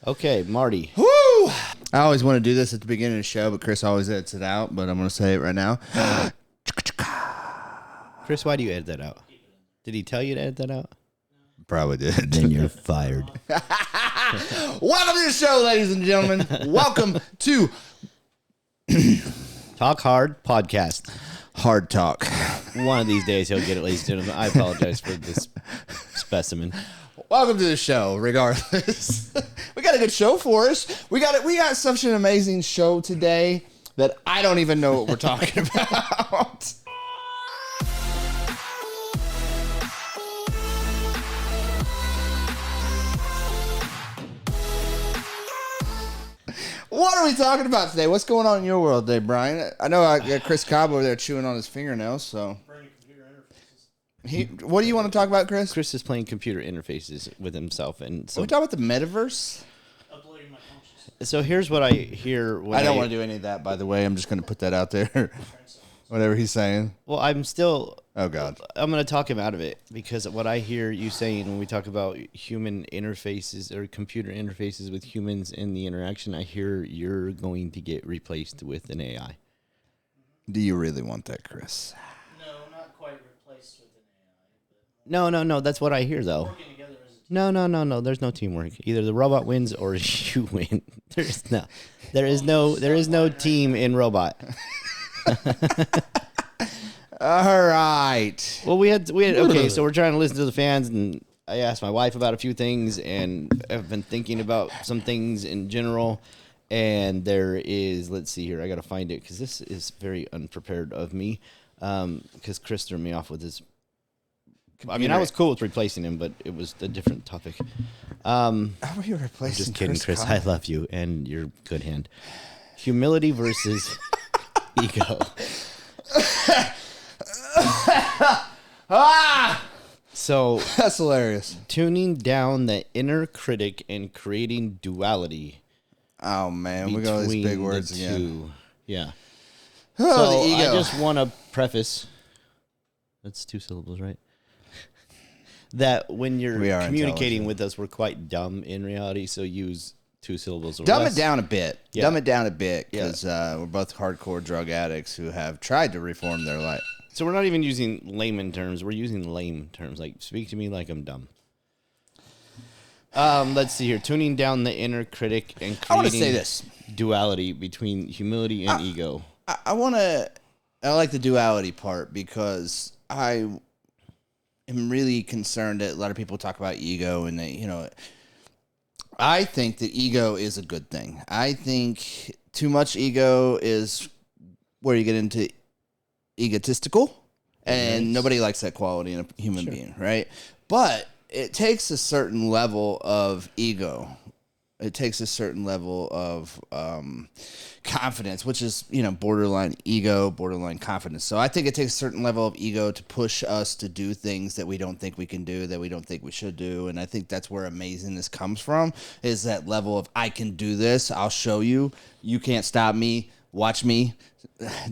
Okay, Marty. Woo! I always want to do this at the beginning of the show, but Chris always edits it out, but I'm going to say it right now. Chris, why do you edit that out? Did he tell you to edit that out? Probably did. Then you're fired. Welcome to the show, ladies and gentlemen. Welcome to Talk Hard Podcast. Hard Talk. One of these days he'll get it, ladies and gentlemen. I apologize for this specimen. Welcome to the show, regardless. We got a good show for us. We got such an amazing show today that I don't even know what we're talking about. What are we talking about today? What's going on in your world today, Brian? I know I got Chris Cobb over there chewing on his fingernails, so... What do you want to talk about, Chris? Chris is playing computer interfaces with himself, and so Are we talking about the metaverse? Uploading my consciousness. So here's what I hear. When I don't want to do any of that, by the way. I'm just going to put that out there. Whatever he's saying. Well, I'm God. going to talk him out of it because what I hear you saying when we talk about human interfaces or computer interfaces with humans in the interaction, I hear you're going to get replaced with an AI. Do you really want that, Chris? No, not quite replaced with an AI. No. That's what I hear, though. Working together as a team. No. There's no teamwork. Either the robot wins or you win. There is no team in robot. All right. Well, we had okay. So we're trying to listen to the fans, and I asked my wife about a few things, and I've been thinking about some things in general. And there is, let's see here, I got to find it because this is very unprepared of me. Because Chris threw me off with his. I mean, I was cool with replacing him, but it was a different topic. How are you replacing? Just kidding, Chris. Cobb? I love you, and you're a good hand. Humility versus ego. So That's hilarious. tuning down the inner critic and creating duality. Oh, man. We got all these big words the again. two. Yeah. Oh, So the ego. I just want to preface. That's 2 syllables, right? That when you're We are communicating intelligent. with us, we're quite dumb in reality. So use 2 syllables or Dumb less. it down a bit. Yeah. Dumb it down a bit because we're both hardcore drug addicts who have tried to reform their life. So we're not even using layman terms. We're using lame terms. Like, speak to me like I'm dumb. Let's see here. Tuning down the inner critic and I want to creating say this. duality between humility and ego. I like the duality part because I am really concerned that a lot of people talk about ego and I think that ego is a good thing. I think too much ego is where you get into egotistical, and nobody likes that quality in a human being, right? But it takes a certain level of ego. It takes a certain level of confidence, which is, borderline ego, borderline confidence. So I think it takes a certain level of ego to push us to do things that we don't think we can do, that we don't think we should do. And I think that's where amazingness comes from, is that level of, I can do this, I'll show you, you can't stop me, watch me,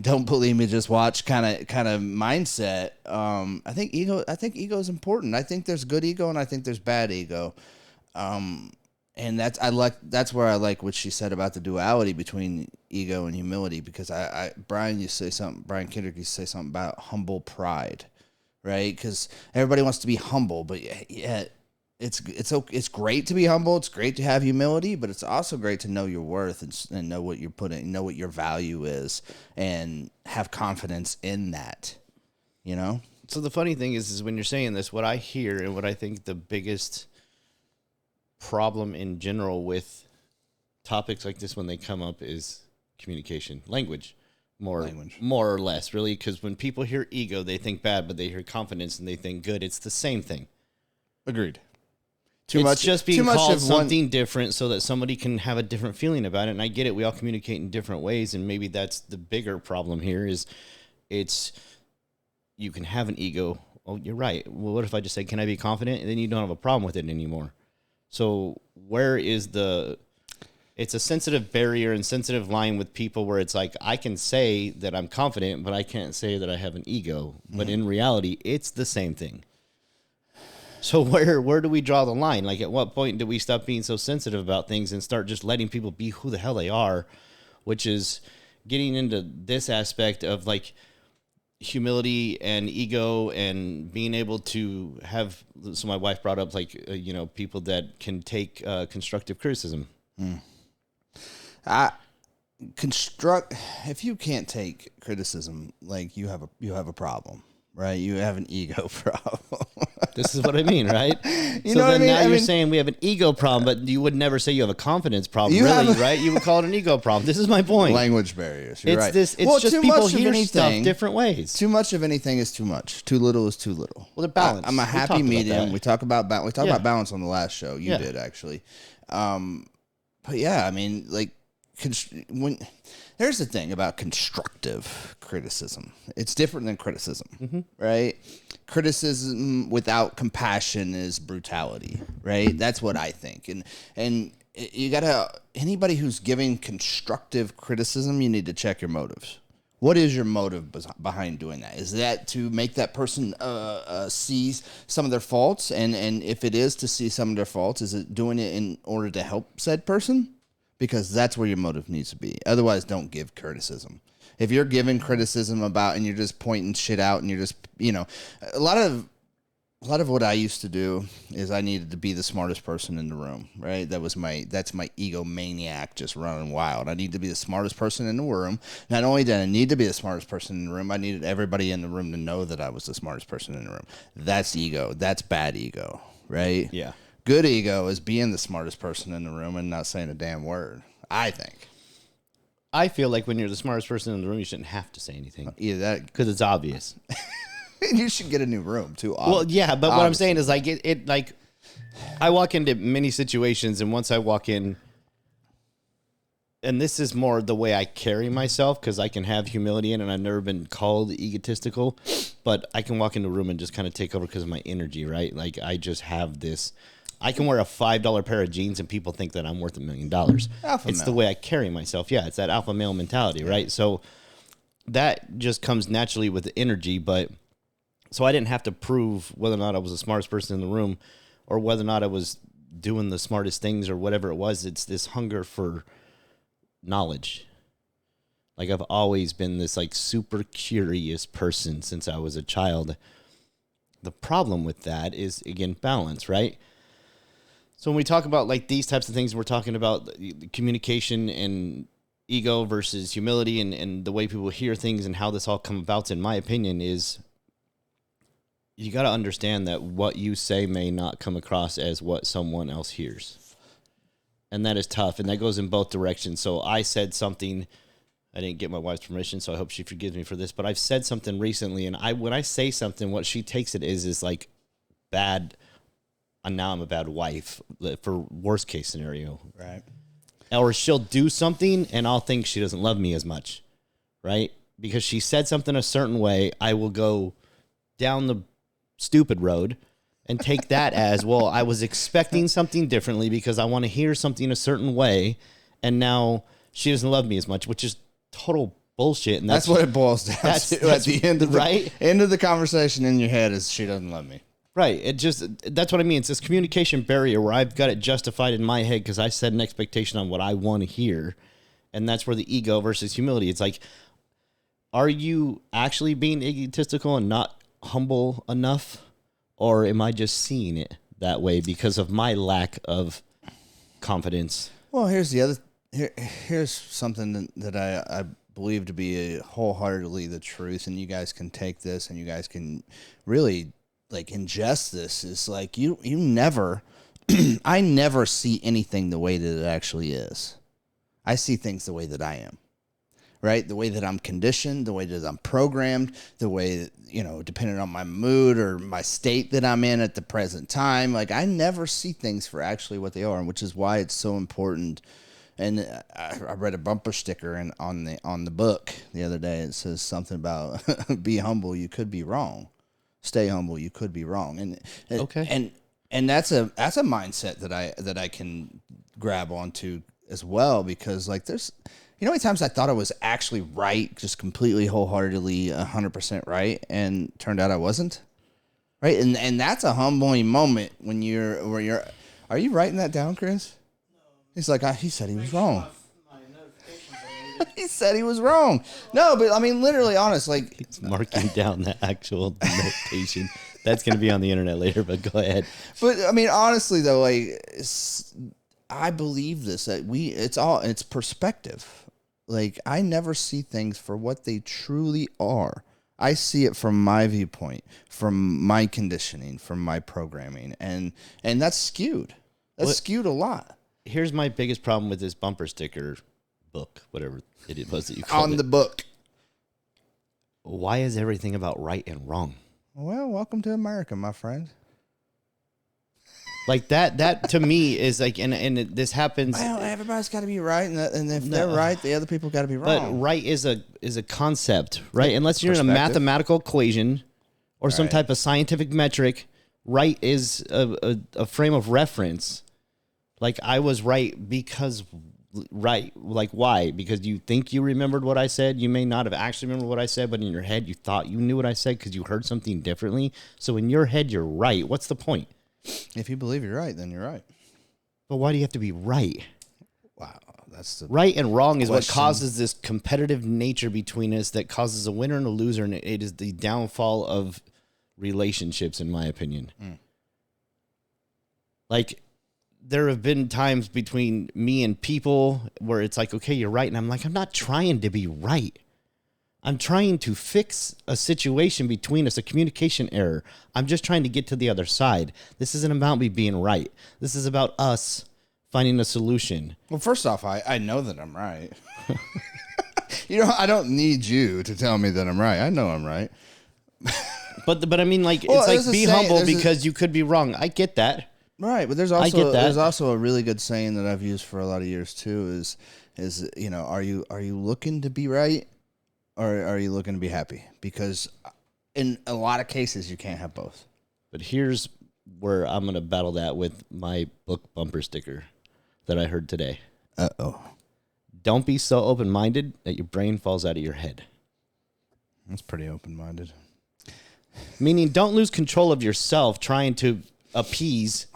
don't believe me, just watch kind of mindset. I think ego is important. I think there's good ego and I think there's bad ego. And that's where I like what she said about the duality between ego and humility, because Brian Kendrick used to say something about humble pride, right? Because everybody wants to be humble, but yet it's great to be humble. It's great to have humility, but it's also great to know your worth and know what you're putting, know what your value is, and have confidence in that. So the funny thing is when you're saying this, what I hear and what I think the biggest problem in general with topics like this when they come up is communication, language, more or less, really, because when people hear ego, they think bad, but they hear confidence and they think good. It's the same thing. Agreed. It's just being called something different so that somebody can have a different feeling about it. And I get it. We all communicate in different ways. And maybe that's the bigger problem here is you can have an ego. Oh, you're right. Well, what if I just say, can I be confident? And then you don't have a problem with it anymore. So where is it's a sensitive barrier and sensitive line with people where it's like, I can say that I'm confident, but I can't say that I have an ego. But in reality, it's the same thing. So where do we draw the line? Like, at what point do we stop being so sensitive about things and start just letting people be who the hell they are, which is getting into this aspect of like humility and ego and being able to have. So my wife brought up like people that can take constructive criticism. If you can't take criticism, like you have a problem, right? You have an ego problem. This is what I mean, right? You know what I mean? Now you're saying we have an ego problem, but you would never say you have a confidence problem, right? You would call it an ego problem. This is my point. Language barriers. You're right. It's just people hear stuff different ways. Too much of anything is too much. Too little is too little. Well, the balance. I'm a happy medium. We talked about about balance on the last show. You did actually. But yeah, I mean, like, there's the thing about constructive criticism. It's different than criticism, right? Criticism without compassion is brutality, right? That's what I think. And you gotta, anybody who's giving constructive criticism, you need to check your motives. What is your motive behind doing that? Is that to make that person see some of their faults? And if it is to see some of their faults, is it doing it in order to help said person? Because that's where your motive needs to be. Otherwise, don't give criticism. If you're giving criticism about and you're just pointing shit out and you're just, a lot of what I used to do is I needed to be the smartest person in the room, right? That's my egomaniac just running wild. I need to be the smartest person in the room. Not only did I need to be the smartest person in the room, I needed everybody in the room to know that I was the smartest person in the room. That's ego. That's bad ego, right? Yeah. Good ego is being the smartest person in the room and not saying a damn word, I think. I feel like when you're the smartest person in the room, you shouldn't have to say anything. Either that, because it's obvious. You should get a new room too. Well, yeah, but what I'm saying is like it like I walk into many situations, and once I walk in, and this is more the way I carry myself because I can have humility in, and I've never been called egotistical, but I can walk into a room and just kind of take over because of my energy, right? Like I just have this. I can wear a $5 pair of jeans and people think that I'm worth $1 million. It's the way I carry myself. Yeah, it's that alpha male mentality, right? So that just comes naturally with the energy. But so I didn't have to prove whether or not I was the smartest person in the room or whether or not I was doing the smartest things or whatever it was. It's this hunger for knowledge. Like I've always been this like super curious person since I was a child. The problem with that is, again, balance, right? So when we talk about like these types of things, we're talking about communication and ego versus humility and the way people hear things and how this all come about, in my opinion, is you got to understand that what you say may not come across as what someone else hears. And that is tough. And that goes in both directions. So I said something, I didn't get my wife's permission, so I hope she forgives me for this, but I've said something recently, and when I say something, what she takes it is like bad. And now I'm a bad wife for worst case scenario. Right. Or she'll do something and I'll think she doesn't love me as much. Right. Because she said something a certain way. I will go down the stupid road and take that as, well, I was expecting something differently because I want to hear something a certain way. And now she doesn't love me as much, which is total bullshit. And that's what it boils down to at the end of end of the conversation in your head is she doesn't love me. Right. That's what I mean. It's this communication barrier where I've got it justified in my head because I set an expectation on what I want to hear. And that's where the ego versus humility. It's like, are you actually being egotistical and not humble enough? Or am I just seeing it that way because of my lack of confidence? Well, here's something that I believe to be wholeheartedly the truth. And you guys can take this and you guys can really like ingest this. Is like you never I never see anything the way that it actually is. I see things the way that I am, right? The way that I'm conditioned, the way that I'm programmed, the way that, depending on my mood or my state that I'm in at the present time, like I never see things for actually what they are, and which is why it's so important. And I read a bumper sticker on the book the other day. It says something about be humble, you could be wrong. Stay humble, you could be wrong. And okay. And that's a mindset that I can grab onto as well, because like there's how many times I thought I was actually right, just completely wholeheartedly 100% right, and turned out I wasn't. right? And that's a humbling moment when you're. Are you writing that down, Chris? No. He's like, he said he was wrong. My notifications are muted. He said he was wrong. No, but I mean, literally, honest, like It's marking down the actual notation. That's going to be on the internet later, but go ahead. But I mean, honestly, though, like I believe this that it's perspective. Like I never see things for what they truly are. I see it from my viewpoint, from my conditioning, from my programming, and that's skewed. That's skewed a lot. Here's my biggest problem with this bumper sticker book, whatever it was that you called On it. the book. Why is everything about right and wrong? Well, welcome to America, my friend. Like that to me is like, and this happens. Well, everybody's got to be right, and if they're right, the other people got to be But wrong. right is a concept, right? Unless you're in a Perspective. mathematical equation or some Right. type of scientific metric, right is a frame of reference. Like I was right because right. Like why? Because you think you remembered what I said. You may not have actually remembered what I said, but in your head you thought you knew what I said because you heard something differently. So in your head you're right. What's the point? If you believe you're right, then you're right. But why do you have to be right? Wow, that's the Right and wrong is what question. causes this competitive nature between us that causes a winner and a loser, and it is the downfall of relationships, in my opinion. Like, there have been times between me and people where it's like, okay, you're right, and I'm like, I'm not trying to be right. I'm trying to fix a situation between us, a communication error. I'm just trying to get to the other side. This isn't about me being right. This is about us finding a solution. Well, first off, I know that I'm right. I don't need you to tell me that I'm right. I know I'm right. But I mean, like, Well, it's there's like a be saying- humble there's a- because you could be wrong. I get that. Right, but there's get also that. there's also a really good saying that I've used for a lot of years too. Is are you looking to be right, or are you looking to be happy? Because in a lot of cases, you can't have both. But here's where I'm going to battle that with my book bumper sticker that I heard today. Uh-oh. Don't be so open-minded that your brain falls out of your head. That's pretty open-minded. Meaning, don't lose control of yourself trying to appease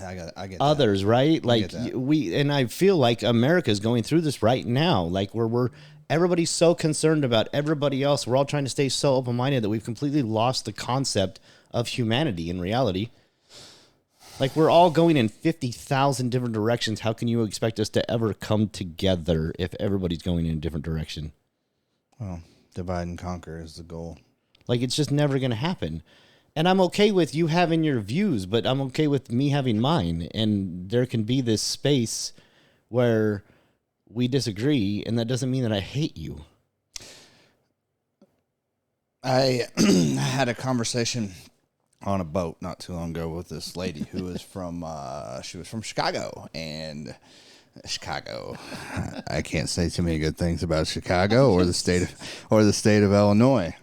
I get that. others, right? Like that. I feel like America's going through this right now. Like we're everybody's so concerned about everybody else. We're all trying to stay so open-minded that we've completely lost the concept of humanity in reality. Like we're all going in 50,000 different directions. How can you expect us to ever come together if everybody's going in a different direction? Well, divide and conquer is the goal. Like it's just never going to happen. And I'm okay with you having your views, but I'm okay with me having mine. And there can be this space where we disagree, and that doesn't mean that I hate you. I had a conversation on a boat not too long ago with this lady who was from she was from Chicago, and Chicago. I can't say too many good things about Chicago or the state of Illinois.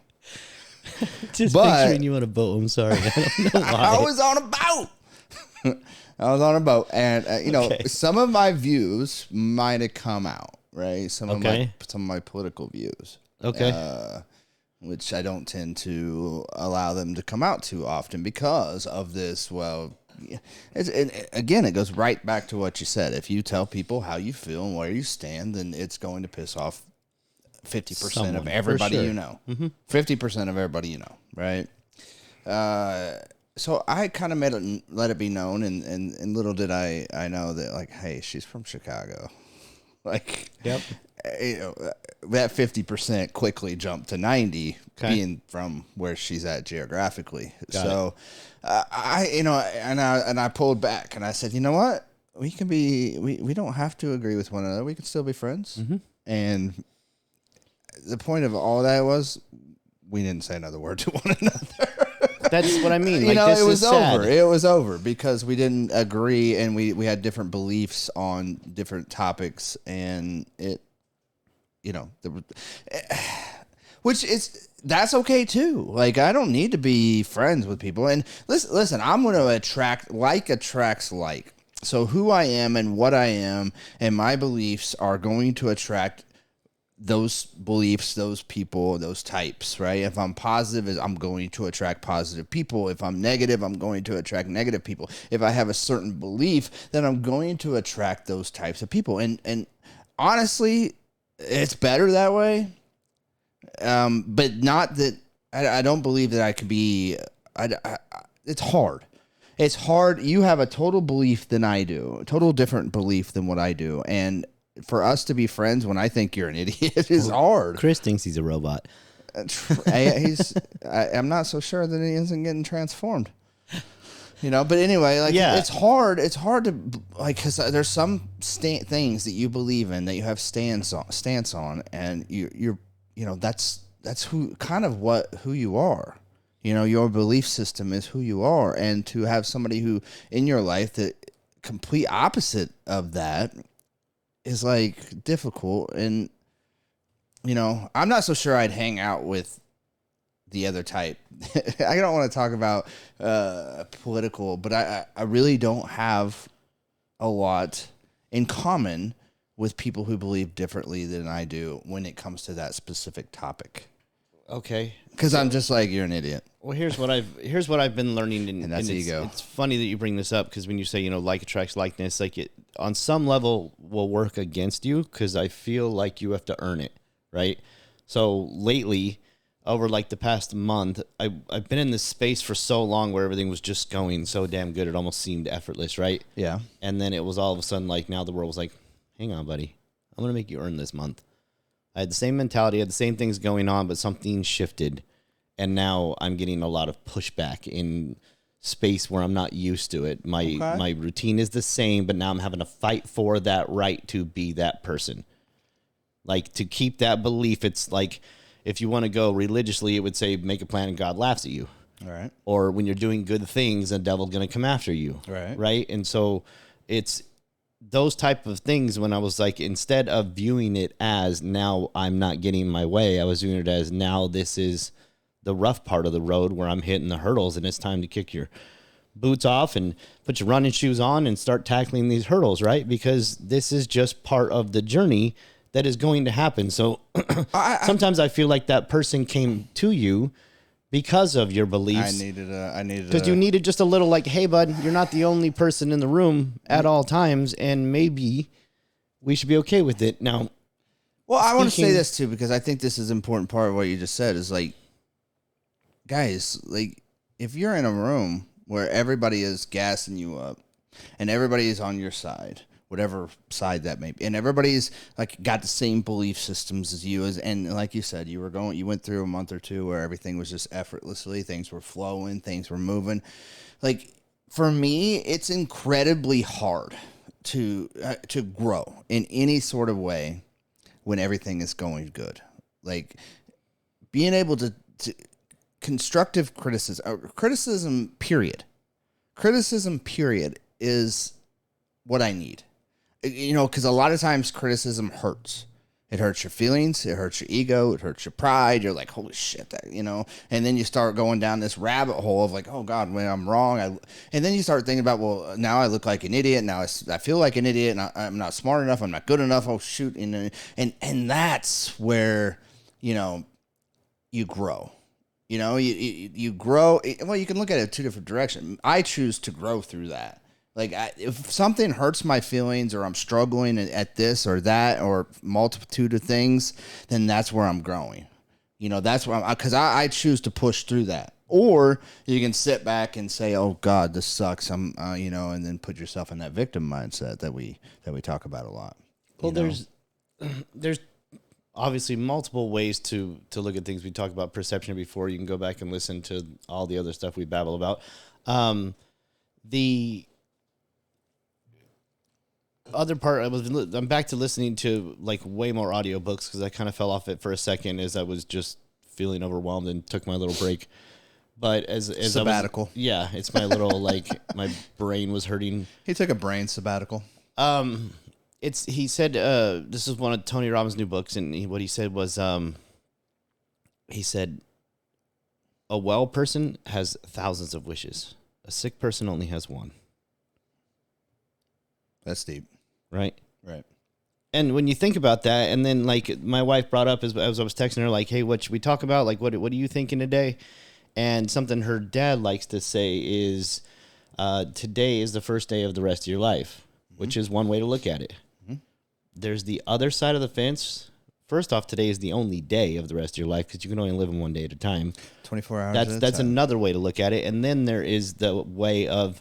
Just But- picturing you on a boat. I'm sorry. I don't know why. I was on a boat. I was on a boat, and Okay. some of my views might have come out, right? Some of Okay. my political views. Okay. Which I don't tend to allow them to come out too often because of this. Well, again, it goes right back to what you said. If you tell people how you feel and where you stand, then it's going to piss off 50% of Someone, for everybody sure. you know. 50% of everybody you know, right? So I kind of let it be known, and little did I know that, like, hey, she's from Chicago. Like, Yep. That 50% quickly jumped to 90, Okay. being from where she's at geographically. Got So, I pulled back and I said, you know what? We can be. We don't have to agree with one another. We can still be friends. And the point of all that was, we didn't say another word to one another. That's what I mean. Like, this it was is sad. over. It was over because we didn't agree, and we had different beliefs on different topics, and it, that's okay too. Like, I don't need to be friends with people. And listen, I'm going to attracts like. So who I am and what I am and my beliefs are going to attract those beliefs, those people, those types, right? If I'm positive, I'm going to attract positive people. If I'm negative, I'm going to attract negative people. If I have a certain belief, then I'm going to attract those types of people. And honestly, it's better that way. But not that I don't believe that I could be. It's hard. It's hard. You have a total belief than I do, a total different belief than what I do, and for us to be friends when I think you're an idiot is hard. Chris thinks he's a robot. I'm not so sure that he isn't getting transformed. But anyway, like, yeah. It's hard to, like, because there's some things that you believe in that you have stance on, and you're that's who you are. Your belief system is who you are, and to have somebody who in your life that complete opposite of that is like difficult. And I'm not so sure I'd hang out with the other type. I don't want to talk about political, but I really don't have a lot in common with people who believe differently than I do when it comes to that specific topic. Okay. Because I'm just like, you're an idiot. Well, here's what I've been learning, and that's ego. It's funny that you bring this up, because when you say like attracts likeness, like it on some level will work against you, because I feel like you have to earn it, right? So lately, over like the past month, I've been in this space for so long where everything was just going so damn good, it almost seemed effortless, right? Yeah. And then it was all of a sudden like, now the world was like, hang on, buddy, I'm gonna make you earn this month. I had the same mentality, had the same things going on, but something shifted. And now I'm getting a lot of pushback in space where I'm not used to it. My routine is the same, but now I'm having to fight for that right to be that person. Like, to keep that belief. It's like, if you want to go religiously, it would say, make a plan and God laughs at you. All right. Or when you're doing good things, the devil's going to come after you. Right. Right. And so it's those type of things. When I was like, instead of viewing it as now I'm not getting my way, I was viewing it as now this is the rough part of the road where I'm hitting the hurdles, and it's time to kick your boots off and put your running shoes on and start tackling these hurdles, right? Because this is just part of the journey that is going to happen. So sometimes I feel like that person came to you because of your beliefs. I needed because you needed just a little like, hey, bud, you're not the only person in the room at all times, and maybe we should be okay with it. Now, well, I want to say this too, because I think this is an important part of what you just said is like, guys, like, if you're in a room where everybody is gassing you up and everybody is on your side, whatever side that may be, and everybody's like got the same belief systems as you, and like you said, you went through a month or two where everything was just effortlessly, things were flowing, things were moving. Like, for me, it's incredibly hard to grow in any sort of way when everything is going good. Like, being able to constructive criticism period is what I need. Because a lot of times criticism hurts. It hurts your feelings, it hurts your ego, it hurts your pride. You're like, holy shit, and then you start going down this rabbit hole of like, oh God, when I'm wrong. And then you start thinking about, well, now I look like an idiot. Now I feel like an idiot, and I'm not smart enough. I'm not good enough. Oh shoot. And that's where, you grow. You grow. Well, you can look at it two different directions. I choose to grow through that. Like, if something hurts my feelings, or I'm struggling at this or that or multitude of things, then that's where I'm growing. That's where because I choose to push through that. Or you can sit back and say, "Oh God, this sucks." And then put yourself in that victim mindset that we talk about a lot. Well, there's obviously multiple ways to look at things. We talked about perception before. You can go back and listen to all the other stuff we babble about. The other part, I'm back to listening to like way more audiobooks, because I kind of fell off it for a second as I was just feeling overwhelmed and took my little break. But as sabbatical. It's my little like my brain was hurting. He took a brain sabbatical. He said this is one of Tony Robbins' new books, and what he said was he said a well person has thousands of wishes. A sick person only has one. That's deep. Right? Right. And when you think about that, and then like my wife brought up as I was texting her, like, hey, what should we talk about? Like, what are you thinking today? And something her dad likes to say is, today is the first day of the rest of your life, which is one way to look at it. There's the other side of the fence. First off, today is the only day of the rest of your life because you can only live them one day at a time. 24 hours. That's another way to look at it. And then there is the way of,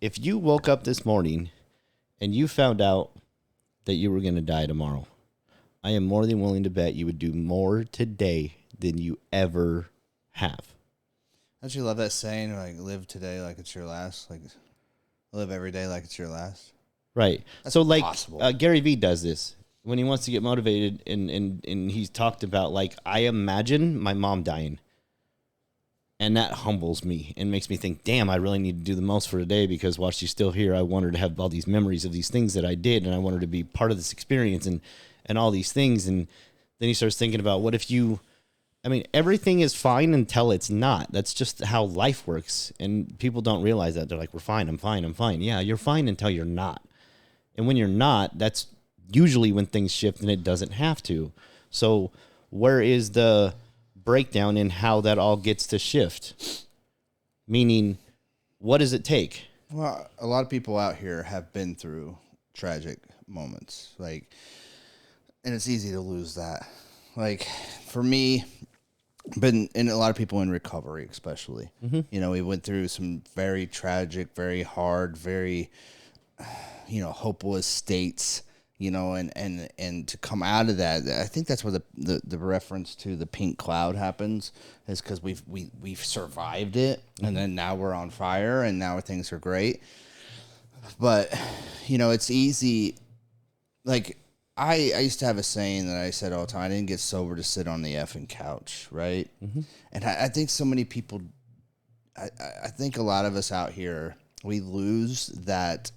if you woke up this morning and you found out that you were going to die tomorrow, I am more than willing to bet you would do more today than you ever have. Don't you love that saying, like, live today like it's your last? Like, live every day like it's your last? Right. That's so, like, impossible. Gary Vee does this when he wants to get motivated, and he's talked about, like, I imagine my mom dying. And that humbles me and makes me think, damn, I really need to do the most for today because while she's still here, I want her to have all these memories of these things that I did, and I want her to be part of this experience and all these things. And then he starts thinking about, what if you, I mean, everything is fine until it's not. That's just how life works. And people don't realize that. They're like, we're fine, I'm fine, I'm fine. Yeah, you're fine until you're not. And when you're not, that's usually when things shift, and it doesn't have to. So where is the breakdown in how that all gets to shift? Meaning, what does it take? Well, a lot of people out here have been through tragic moments, like, and it's easy to lose that. Like, for me, been and a lot of people in recovery, especially. You know, we went through some very tragic, very hard, very, hopeless states. You know, and to come out of that, I think that's where the reference to the pink cloud happens, is because we've survived it, and then now we're on fire, and now things are great. But it's easy. Like, I used to have a saying that I said all the time: I didn't get sober to sit on the effing couch, right? And I think so many people, I think a lot of us out here, we lose that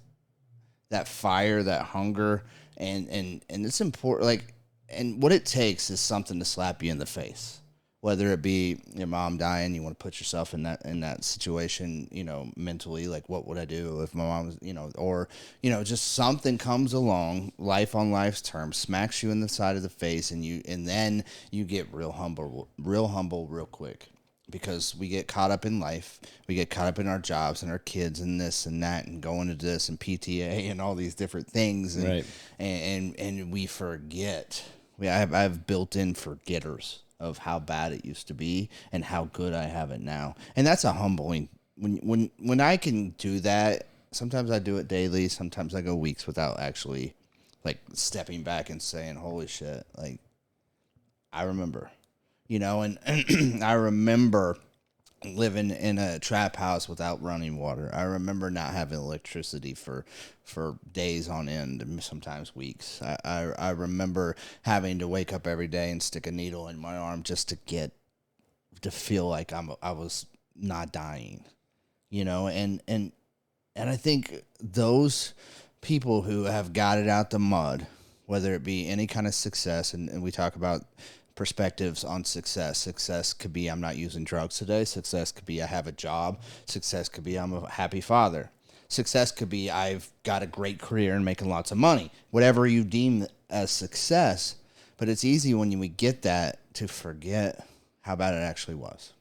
fire, that hunger. And it's important, like, and what it takes is something to slap you in the face, whether it be your mom dying, you want to put yourself in that situation, mentally, like, what would I do if my mom was, or, just something comes along, life on life's terms, smacks you in the side of the face, and then you get real humble real quick. Because we get caught up in life, we get caught up in our jobs and our kids and this and that and going to this and PTA and all these different things, and Right. and we forget. I've built-in forgetters of how bad it used to be and how good I have it now, and that's a humbling. When I can do that, sometimes I do it daily. Sometimes I go weeks without actually, like, stepping back and saying, "Holy shit!" Like, I remember. And I remember living in a trap house without running water. I remember not having electricity for days on end, and sometimes weeks. I remember having to wake up every day and stick a needle in my arm just to feel like I was not dying, and I think those people who have got it out the mud, whether it be any kind of success, and we talk about perspectives on success. Success could be, I'm not using drugs today. Success could be, I have a job. Success could be, I'm a happy father. Success could be, I've got a great career and making lots of money. Whatever you deem as success. But it's easy when we get that to forget how bad it actually was.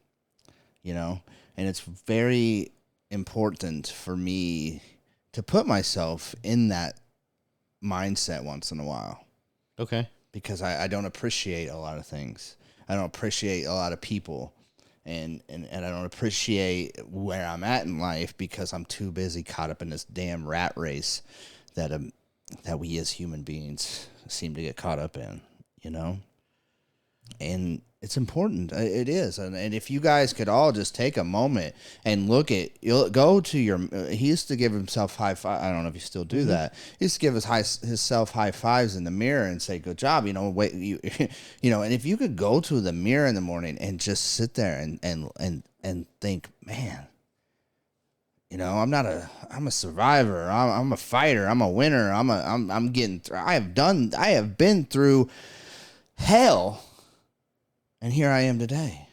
And it's very important for me to put myself in that mindset once in a while. Okay. Because I don't appreciate a lot of things. I don't appreciate a lot of people. And I don't appreciate where I'm at in life because I'm too busy caught up in this damn rat race that we as human beings seem to get caught up in, And it's important. It is. And if you guys could all just take a moment and go to your, he used to give himself high five. I don't know if you still do that. He used to give himself high fives in the mirror and say, good job. And if you could go to the mirror in the morning and just sit there and think, man, I'm a survivor. I'm a fighter. I'm a winner. I have been through hell. And here I am today.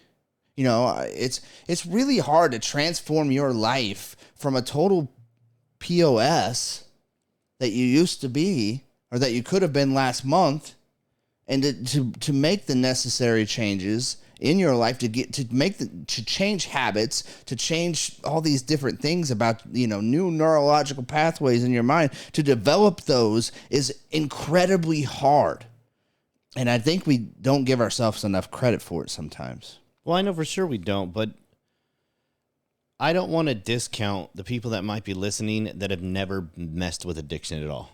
It's really hard to transform your life from a total POS that you used to be or that you could have been last month, and to make the necessary changes in your life to change habits, to change all these different things about, new neurological pathways in your mind, to develop those is incredibly hard. And I think we don't give ourselves enough credit for it sometimes. Well, I know for sure we don't, but I don't want to discount the people that might be listening that have never messed with addiction at all.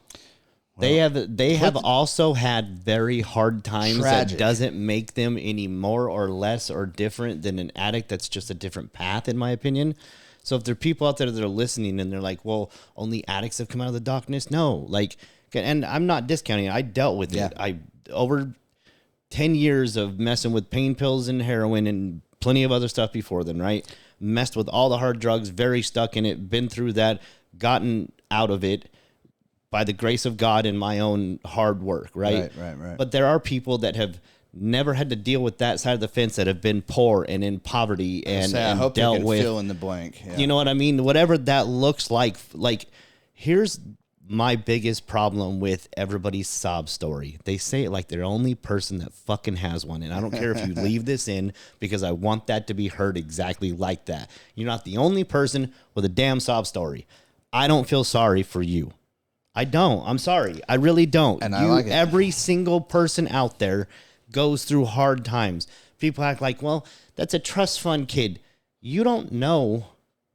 Well, they have also had very hard times. Tragic. That doesn't make them any more or less or different than an addict. That's just a different path, in my opinion. So if there are people out there that are listening and they're like, well, only addicts have come out of the darkness. No, and I'm not discounting it. I dealt with it. Over 10 years of messing with pain pills and heroin and plenty of other stuff before then, right? Messed with all the hard drugs, very stuck in it, been through that, gotten out of it by the grace of God and my own hard work, right? Right. But there are people that have never had to deal with that side of the fence, that have been poor and in poverty and I hope dealt you can with. fill in the blank. Yeah. You know what I mean? Whatever that looks like. Like, here's my biggest problem with everybody's sob story. They say it like they're the only person that fucking has one. And I don't care if you leave this in, because I want that to be heard exactly like that. You're not the only person with a damn sob story. I don't feel sorry for you. I don't. I'm sorry. I really don't. And I like it. Every single person out there goes through hard times. People act like, well, that's a trust fund kid. You don't know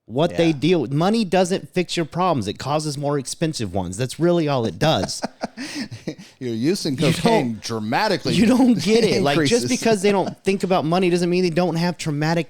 what they deal with. Money doesn't fix your problems. It causes more expensive ones. That's really all it does. Your use in cocaine dramatically. You don't get it. Like, increases. just because they don't think about money doesn't mean they don't have traumatic,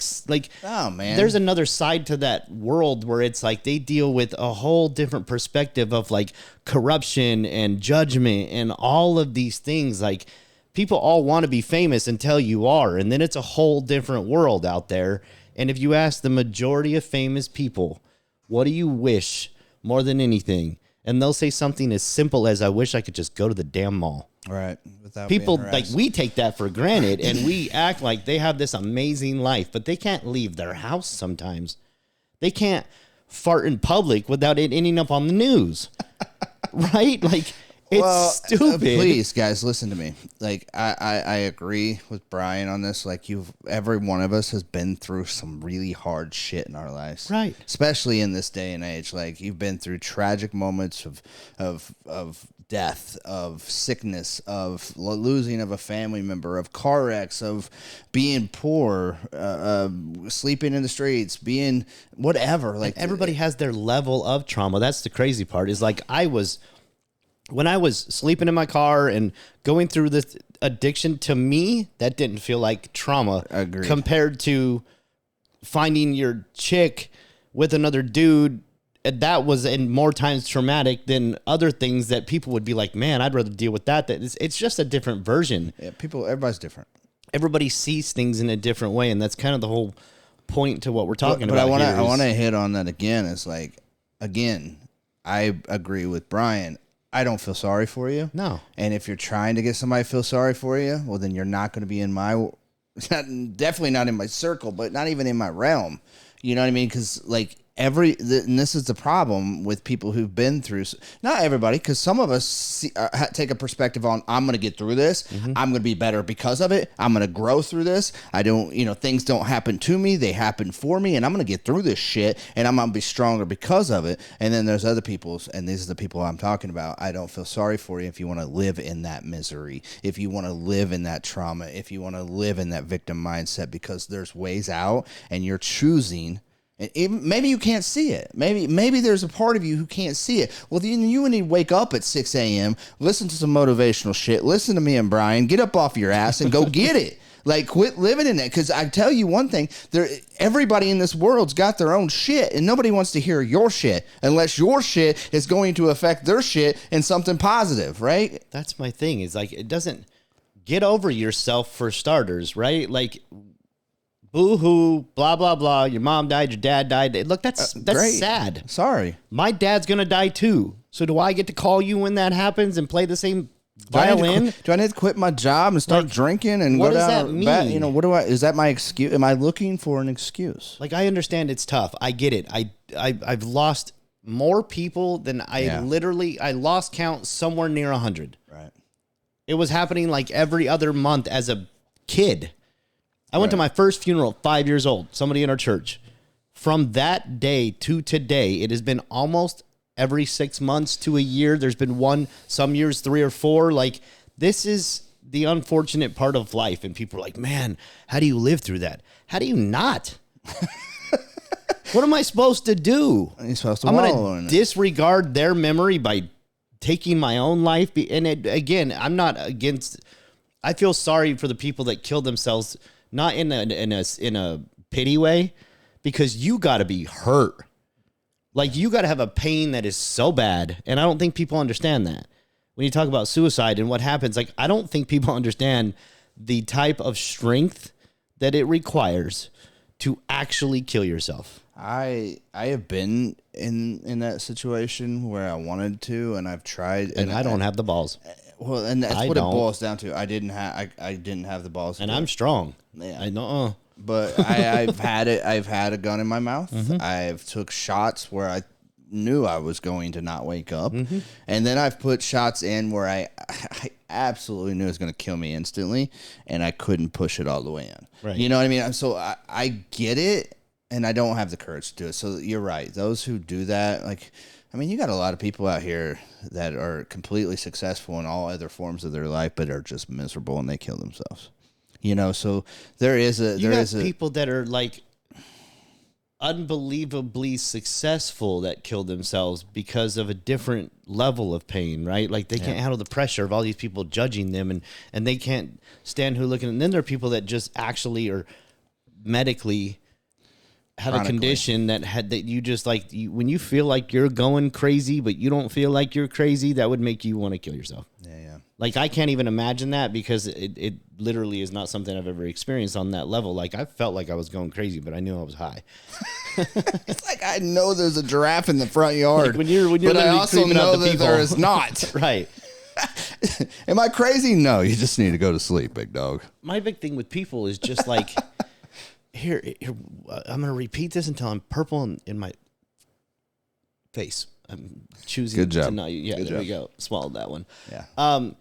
oh man, there's another side to that world where it's like they deal with a whole different perspective of like corruption and judgment and all of these things. Like, people all want to be famous until you are, and then it's a whole different world out there. And if you ask the majority of famous people, what do you wish more than anything? And they'll say something as simple as, I wish I could just go to the damn mall. Right. Without people, being like, harassed. we take that for granted, and we act like they have this amazing life, but they can't leave their house sometimes. They can't fart in public without it ending up on the news. Right? Like, it's stupid. Please, guys, listen to me. Like, I agree with Brian on this. Like, every one of us has been through some really hard shit in our lives, Right? Especially in this day and age. Like, you've been through tragic moments of death, of sickness, of losing of a family member, of car wrecks, of being poor, sleeping in the streets, being whatever. Like, Everybody has their level of trauma. That's the crazy part. Is like, when I was sleeping in my car and going through this addiction, to me, that didn't feel like trauma. Agreed. Compared to finding your chick with another dude, that was in more times traumatic than other things that people would be like, man, I'd rather deal with that. It's just a different version. yeah, everybody's different. Everybody sees things in a different way, and that's kind of the whole point to what we're talking But about. I want to hit on that again. It's like, again, I agree with Brian. I don't feel sorry for you. No. And if you're trying to get somebody to feel sorry for you, well, then you're not going to be in definitely not in my circle, but not even in my realm. You know what I mean? Because, like, and this is the problem with people who've been through, not everybody, because some of us take a perspective on, I'm going to get through this. Mm-hmm. I'm going to be better because of it. I'm going to grow through this. Things don't happen to me. They happen for me, and I'm going to get through this shit, and I'm going to be stronger because of it. And then there's other people's, and these are the people I'm talking about. I don't feel sorry for you if you want to live in that misery, if you want to live in that trauma, if you want to live in that victim mindset, because there's ways out, and you're choosing. And maybe you can't see it. Maybe there's a part of you who can't see it. Well, then you need to wake up at 6 a.m., listen to some motivational shit, listen to me and Brian, get up off your ass and go get it. Like, quit living in it. Because I tell you one thing, everybody in this world's got their own shit, and nobody wants to hear your shit unless your shit is going to affect their shit in something positive, right? That's my thing. Is like, it doesn't get over yourself for starters, right? Like, boo-hoo, blah, blah, blah. Your mom died, your dad died. Look, that's great. sad. Sorry. My dad's going to die too. So do I get to call you when that happens and play the same violin? Do I need to quit my job and start drinking and what go does down? that mean? What do I? Is that my excuse? Am I looking for an excuse? Like, I understand it's tough. I get it. I've lost more people than I Yeah. I lost count somewhere near 100. Right. It was happening like every other month as a kid. I went to my first funeral at 5 years old, somebody in our church. From that day to today, it has been almost every 6 months to a year. There's been one, some years 3 or 4. Like, this is the unfortunate part of life. And people are like, man, how do you live through that? How do you not? What am I supposed to do? You're supposed to I'm wallow going in to it. disregard their memory by taking my own life. And again, I'm not against. I feel sorry for the people that kill themselves, not in a pity way, because you got to be hurt. Like, you got to have a pain that is so bad, and I don't think people understand that. When you talk about suicide and what happens, like, I don't think people understand the type of strength that it requires to actually kill yourself. I have been in that situation where I wanted to, and I've tried, And I don't have the balls. Well, and that's I what don't. it boils down to. I didn't have the balls, And I'm strong. Yeah. I know. But I've had it. I've had a gun in my mouth. Mm-hmm. I've took shots where I knew I was going to not wake up, Mm-hmm. and then I've put shots in where I absolutely knew it was going to kill me instantly, and I couldn't push it all the way in. Right. You know what I mean? So I get it, and I don't have the courage to do it. So you're right. Those who do that, like, I mean, you got a lot of people out here that are completely successful in all other forms of their life, but are just miserable and they kill themselves. You know, so there is people that are like unbelievably successful that kill themselves because of a different level of pain, right? Like, they can't handle the pressure of all these people judging them, and they can't stand who looking. And then there are people that just actually are medically have a condition that you just like, when you feel like you're going crazy, but you don't feel like you're crazy, that would make you want to kill yourself. Yeah. Like, I can't even imagine that, because it literally is not something I've ever experienced on that level. Like, I felt like I was going crazy, but I knew I was high. It's like, I know there's a giraffe in the front yard, Like, when you're but I literally also creeping out know the that people. there is not. Right. Am I crazy? No, you just need to go to sleep, big dog. My big thing with people is just like, here, I'm going to repeat this until I'm purple in my face. I'm choosing Good job. to not. Yeah, Good there job. we go. Swallowed that one. Yeah.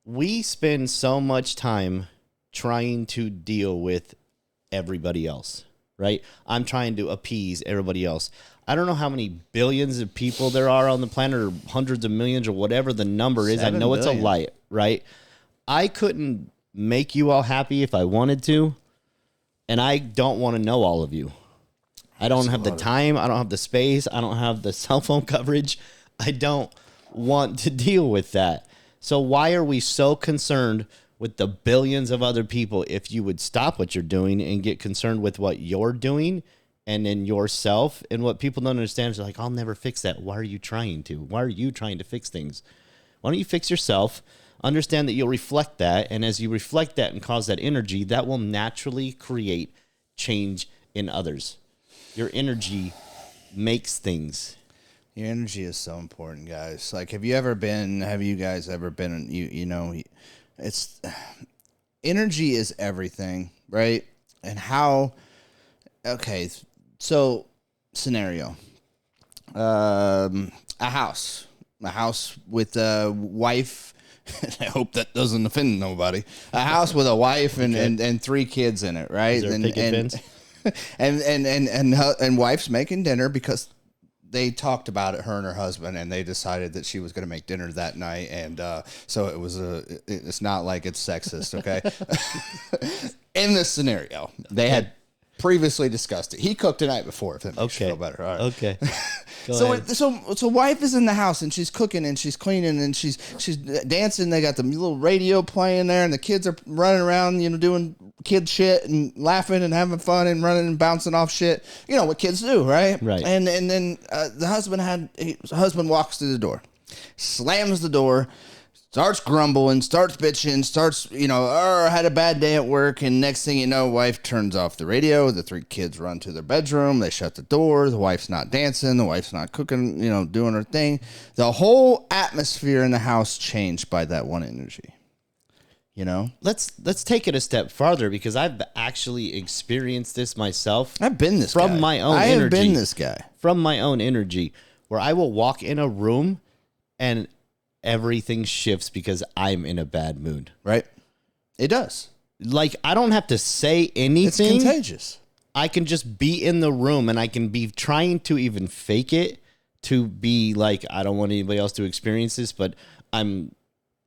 We spend so much time trying to deal with everybody else, right? I'm trying to appease everybody else. I don't know how many billions of people there are on the planet, or hundreds of millions, or whatever the number is. I 7 know it's a billion. lie, right? I couldn't make you all happy if I wanted to, and I don't want to know all of you. I don't have the time. I don't have the space. I don't have the cell phone coverage. I don't want to deal with that. So why are we so concerned with the billions of other people if you would stop what you're doing and get concerned with what you're doing and then yourself? And what people don't understand is, like, I'll never fix that. Why are you trying to? Why are you trying to fix things? Why don't you fix yourself? Understand that you'll reflect that. And as you reflect that and cause that energy, that will naturally create change in others. Your energy makes things. Your energy is so important, guys. Like, have you guys ever been, you know, it's, energy is everything, right? And okay, so scenario, a house with a wife. I hope that doesn't offend nobody. A house with a wife and 3 kids in it, right? Is there a picket fence? And wife's making dinner because they talked about it, her and her husband, and they decided that she was going to make dinner that night, and so it's not like it's sexist, okay? In this scenario, they had previously discussed it. He cooked the night before, if that makes you feel better. All right. Okay. So wife is in the house, and she's cooking and she's cleaning and she's dancing. They got the little radio playing there, and the kids are running around, you know, doing kid shit and laughing and having fun and running and bouncing off shit. You know what kids do, right? Right. And then the husband walks through the door, slams the door, starts grumbling, starts bitching, starts, you know, had a bad day at work, and next thing you know, wife turns off the radio, the 3 kids run to their bedroom, they shut the door, the wife's not dancing, the wife's not cooking, you know, doing her thing. The whole atmosphere in the house changed by that one energy. You know? Let's take it a step farther, because I've actually experienced this myself. I've been this guy. From my own I energy. have been this guy. From my own energy. where I will walk in a room and everything shifts because I'm in a bad mood. Right? It does. Like, I don't have to say anything. It's contagious. I can just be in the room and I can be trying to even fake it to be like, I don't want anybody else to experience this, but I'm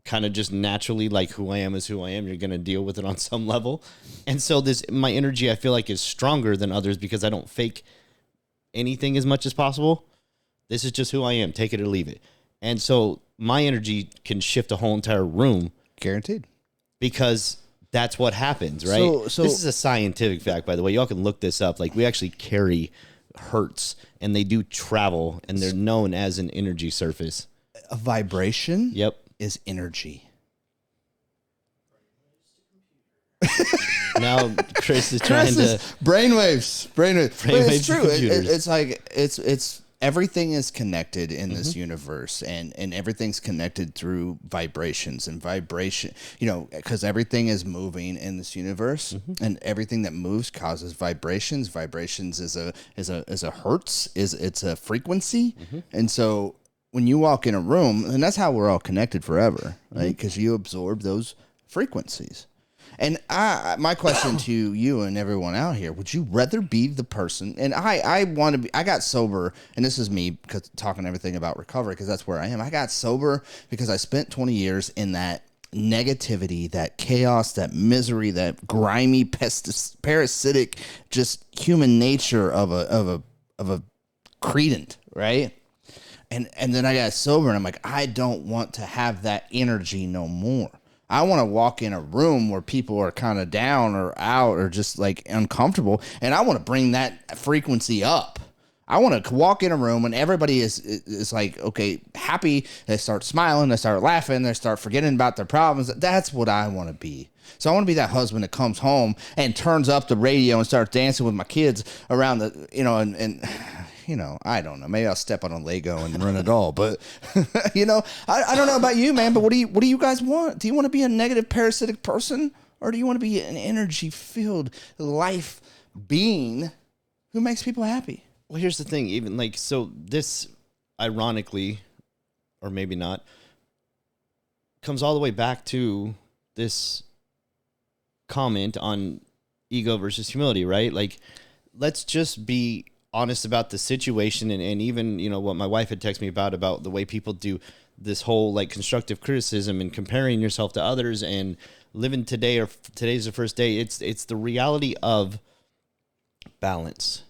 kind of just naturally like who I am is who I am. You're going to deal with it on some level. And so my energy, I feel like, is stronger than others because I don't fake anything as much as possible. This is just who I am. Take it or leave it. And so my energy can shift a whole entire room. Guaranteed. Because that's what happens, right? So this is a scientific fact, by the way. Y'all can look this up. Like, we actually carry hertz, and they do travel, and they're known as an energy surface. A vibration Yep. is energy. Now Chris is trying to... Brainwaves. But it's true. computers. It's like, it's everything is connected in this universe, and everything's connected through vibrations and vibration, because everything is moving in this universe, and everything that moves causes vibrations. Vibrations is a hertz, it's a frequency. And so when you walk in a room, and that's how we're all connected forever, right? Because you absorb those frequencies. And my question to you and everyone out here, would you rather be the person, and I want to be, I got sober, and this is me because talking everything about recovery, because that's where I am. I got sober because I spent 20 years in that negativity, that chaos, that misery, that grimy, parasitic, just human nature of a credent, right? And then I got sober, and I'm like, I don't want to have that energy no more. I want to walk in a room where people are kind of down or out or just like uncomfortable, and I want to bring that frequency up. I want to walk in a room and everybody is like, okay, happy. They start smiling, they start laughing, they start forgetting about their problems. That's what I want to be. So I want to be that husband that comes home and turns up the radio and starts dancing with my kids around the, I don't know. Maybe I'll step on a Lego and run it all. But, I don't know about you, man. But what do you guys want? Do you want to be a negative, parasitic person? Or do you want to be an energy-filled life being who makes people happy? Well, here's the thing. Even like, so this, ironically, or maybe not, comes all the way back to this comment on ego versus humility, right? Like, let's just be honest about the situation, and even what my wife had texted me about the way people do this whole like constructive criticism and comparing yourself to others and living today, or today's the first day. It's the reality of balance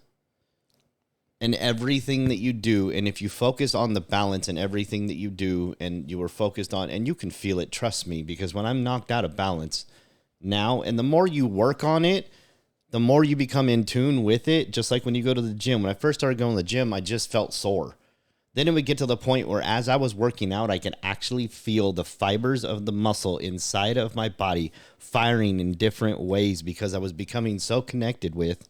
and everything that you do. And if you focus on the balance in everything that you do, and you are focused on, and you can feel it, trust me, because when I'm knocked out of balance now, and the more you work on it, the more you become in tune with it. Just like when you go to the gym. When I first started going to the gym, I just felt sore. Then it would get to the point where as I was working out, I could actually feel the fibers of the muscle inside of my body firing in different ways because I was becoming so connected with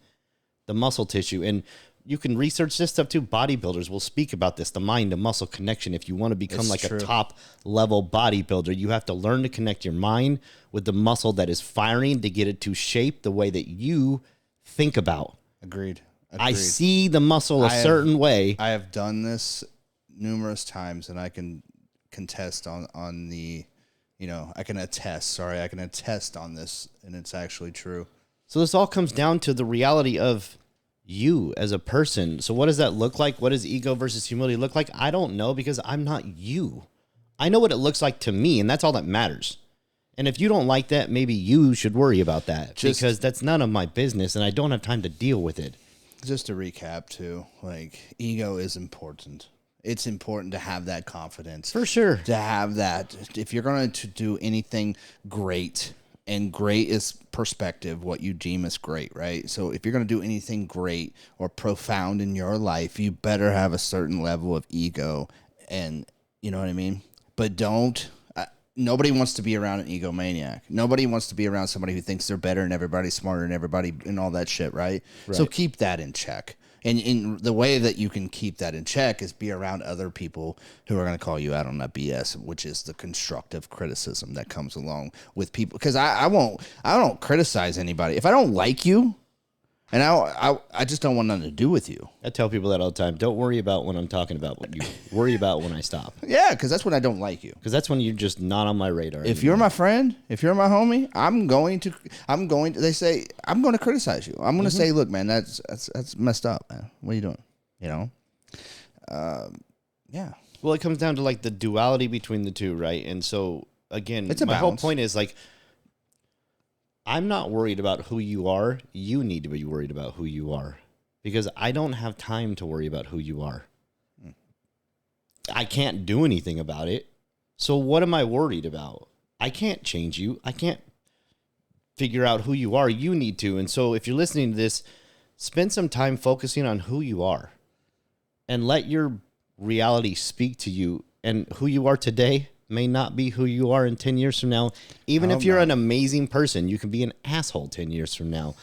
the muscle tissue. And you can research this stuff too. Bodybuilders will speak about this, the mind to muscle connection. If you want to become a top level bodybuilder, you have to learn to connect your mind with the muscle that is firing to get it to shape the way that you think about. Agreed. I see the muscle a certain way. I have done this numerous times, and I can contest on the, I can attest on this, and it's actually true. So this all comes down to the reality of you as a person. So what does that look like? What does ego versus humility look like? I don't know, because I'm not you. I know what it looks like to me, and that's all that matters. And if you don't like that, maybe you should worry about that, because that's none of my business, and I don't have time to deal with it. Just to recap too, like, ego is important. It's important to have that confidence. For sure. To have that. If you're going to do anything great, and great is perspective, what you deem as great, right? So if you're going to do anything great or profound in your life, you better have a certain level of ego, and you know what I mean? But nobody wants to be around an egomaniac. Nobody wants to be around somebody who thinks they're better and everybody's smarter and everybody and all that shit, right? So keep that in check. And in the way that you can keep that in check is be around other people who are going to call you out on that BS, which is the constructive criticism that comes along with people. Because I don't criticize anybody. If I don't like you, And I just don't want nothing to do with you. I tell people that all the time. Don't worry about when I'm talking about what you worry about when I stop. Yeah, because that's when I don't like you. Because that's when you're just not on my radar. If you're my friend, if you're my homie, I'm going to, they say, I'm going to criticize you. I'm going to say, look, man, that's messed up, man. What are you doing? You know? Yeah. Well, it comes down to like the duality between the two, right? And so, again, It's a my whole balance. point is like, I'm not worried about who you are. You need to be worried about who you are because I don't have time to worry about who you are. I can't do anything about it. So what am I worried about? I can't change you. I can't figure out who you are. You need to. And so if you're listening to this, spend some time focusing on who you are and let your reality speak to you. And who you are today may not be who you are in 10 years from now. Even if you're an amazing person, you can be an asshole 10 years from now.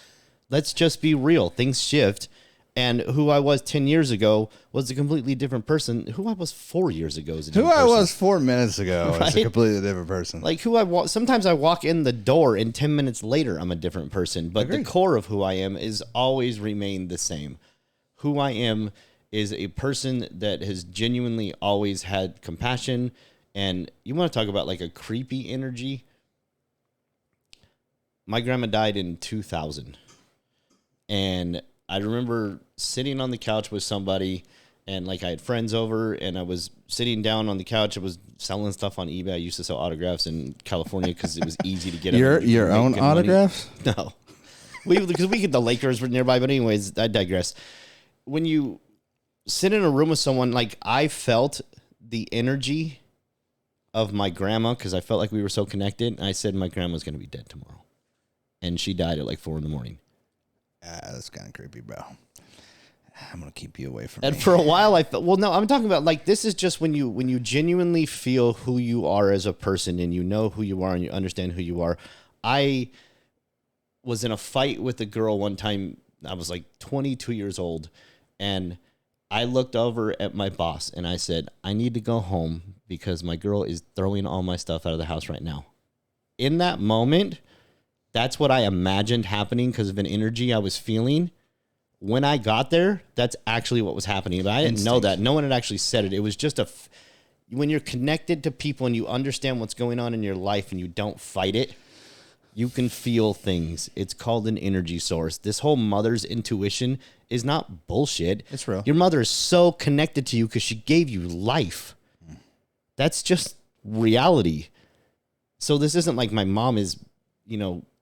Let's just be real. Things shift. And who I was 10 years ago was a completely different person. Who I was 4 years ago is a different person. Who I was 4 minutes ago is Right? a completely different person. Like who I sometimes I walk in the door and 10 minutes later I'm a different person. But the core of who I am is always remained the same. Who I am is a person that has genuinely always had compassion. And you want to talk about like a creepy energy? My grandma died in 2000. And I remember sitting on the couch with somebody and like I had friends over and I was sitting down on the couch. I was selling stuff on eBay. I used to sell autographs in California because it was easy to get your own autographs? Money. No. Because the Lakers were nearby. But anyways, I digress. When you sit in a room with someone, like I felt the energy of my grandma because I felt like we were so connected. And I said my grandma's going to be dead tomorrow. And she died at like 4 a.m. That's kind of creepy, bro. I'm going to keep you away from And me. for a while I felt, well, no, I'm talking about like, this is just when you genuinely feel who you are as a person and you know who you are and you understand who you are. I was in a fight with a girl one time. I was like 22 years old and I looked over at my boss and I said, I need to go home because my girl is throwing all my stuff out of the house right now. In that moment, that's what I imagined happening because of an energy I was feeling. When I got there, that's actually what was happening. But I didn't know that. No one had actually said it. It was just when you're connected to people and you understand what's going on in your life and you don't fight it, you can feel things. It's called an energy source. This whole mother's intuition is not bullshit. It's real. Your mother is so connected to you because she gave you life. That's just reality. So this isn't like my mom is,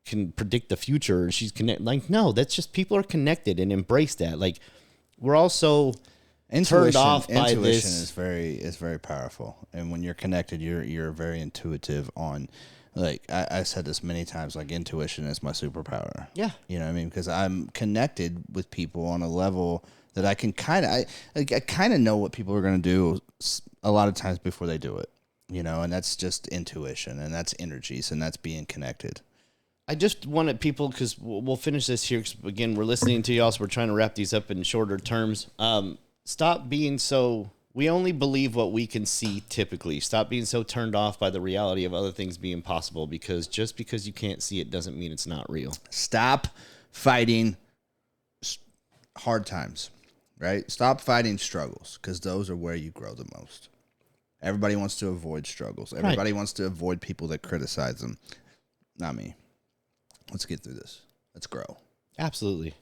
can predict the future. She's connected. Like, no, that's just people are connected and embrace that. Like, we're all so turned off by this. Intuition is very powerful. And when you're connected, you're very intuitive on, like, I said this many times, like, intuition is my superpower. Yeah. You know what I mean? Because I'm connected with people on a level that I can I kind of know what people are going to do a lot of times before they do it, and that's just intuition and that's energies and that's being connected. I just wanted people, because we'll finish this here, 'cause again, we're listening to y'all, so we're trying to wrap these up in shorter terms. Stop being so, we only believe what we can see typically. Stop being so turned off by the reality of other things being possible, because just because you can't see it doesn't mean it's not real. Stop fighting hard times, right? Stop fighting struggles, because those are where you grow the most. Everybody wants to avoid struggles. Everybody wants to avoid people that criticize them. Not me. Let's get through this. Let's grow. Absolutely.